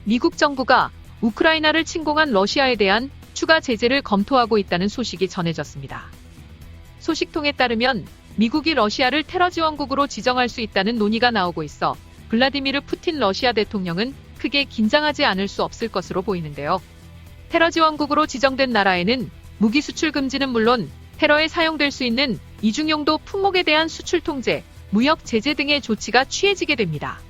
미국 정부가 우크라이나를 침공한 러시아에 대한 추가 제재를 검토하고 있다는 소식이 전해졌습니다. 소식통에 따르면 미국이 러시아를 테러 지원국으로 지정할 수 있다는 논의가 나오고 있어 블라디미르 푸틴 러시아 대통령은 크게 긴장하지 않을 수 없을 것으로 보이는데요. 테러 지원국으로 지정된 나라에는 무기 수출 금지는 물론 테러에 사용될 수 있는 이중용도 품목에 대한 수출 통제, 무역 제재 등의 조치가 취해지게 됩니다.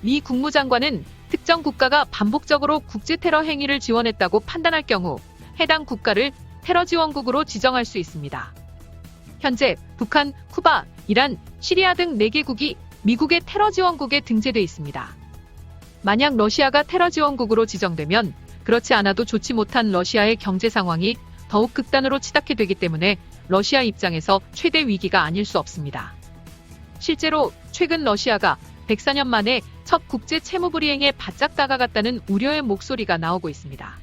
미 국무장관은 특정 국가가 반복적으로 국제 테러 행위를 지원했다고 판단할 경우 해당 국가를 테러 지원국으로 지정할 수 있습니다. 현재 북한, 쿠바, 이란, 시리아 등 4개국이 미국의 테러 지원국에 등재돼 있습니다. 만약 러시아가 테러 지원국으로 지정되면 그렇지 않아도 좋지 못한 러시아의 경제 상황이 더욱 극단으로 치닫게 되기 때문에 러시아 입장에서 최대 위기가 아닐 수 없습니다. 실제로 최근 러시아가 104년 만에 첫 국제 채무 불이행에 바짝 다가갔다는 우려의 목소리가 나오고 있습니다.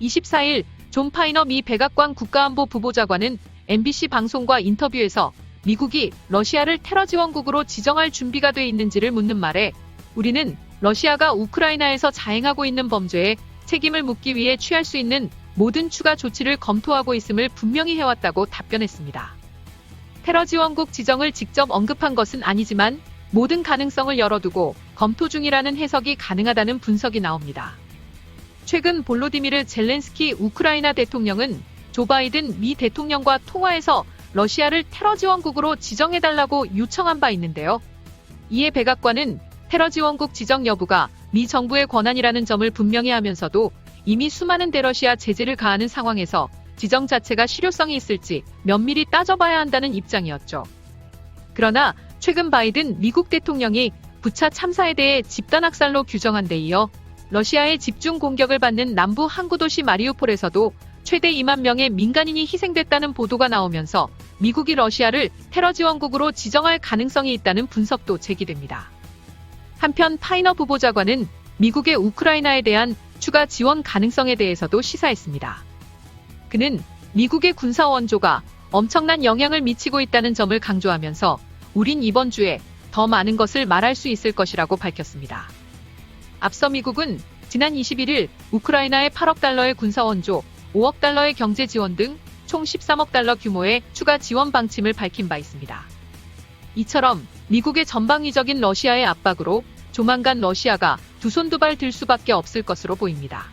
24일 존 파이너 미 백악관 국가안보 부보좌관은 MBC 방송과 인터뷰에서 미국이 러시아를 테러 지원국으로 지정할 준비가 돼 있는지를 묻는 말에 우리는 러시아가 우크라이나에서 자행하고 있는 범죄에 책임을 묻기 위해 취할 수 있는 모든 추가 조치를 검토하고 있음을 분명히 해왔다고 답변했습니다. 테러 지원국 지정을 직접 언급한 것은 아니지만 모든 가능성을 열어두고 검토 중이라는 해석이 가능하다는 분석이 나옵니다. 최근 볼로디미르 젤렌스키 우크라이나 대통령은 조 바이든 미 대통령과 통화에서 러시아를 테러 지원국으로 지정해달라고 요청한 바 있는데요. 이에 백악관은 테러 지원국 지정 여부가 미 정부의 권한이라는 점을 분명히 하면서도 이미 수많은 대러시아 제재를 가하는 상황에서 지정 자체가 실효성이 있을지 면밀히 따져봐야 한다는 입장이었죠. 그러나 최근 바이든 미국 대통령이 부차 참사에 대해 집단학살로 규정한 데 이어 러시아의 집중 공격을 받는 남부 항구 도시 마리우폴에서도 최대 2만 명의 민간인이 희생됐다는 보도가 나오면서 미국이 러시아를 테러 지원국으로 지정할 가능성이 있다는 분석도 제기됩니다. 한편 파이너 부보좌관은 미국의 우크라이나에 대한 추가 지원 가능성에 대해서도 시사했습니다. 그는 미국의 군사 원조가 엄청난 영향을 미치고 있다는 점을 강조하면서 우린 이번 주에 더 많은 것을 말할 수 있을 것이라고 밝혔습니다. 앞서 미국은 지난 21일 우크라이나에 8억 달러의 군사 원조, 5억 달러의 경제 지원 등 총 13억 달러 규모의 추가 지원 방침을 밝힌 바 있습니다. 이처럼 미국의 전방위적인 러시아의 압박으로 조만간 러시아가 두 손 두 발 들 수밖에 없을 것으로 보입니다.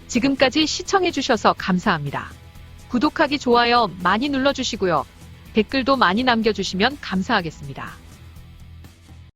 지금까지 시청해주셔서 감사합니다. 구독하기, 좋아요 많이 눌러주시고요. 댓글도 많이 남겨주시면 감사하겠습니다.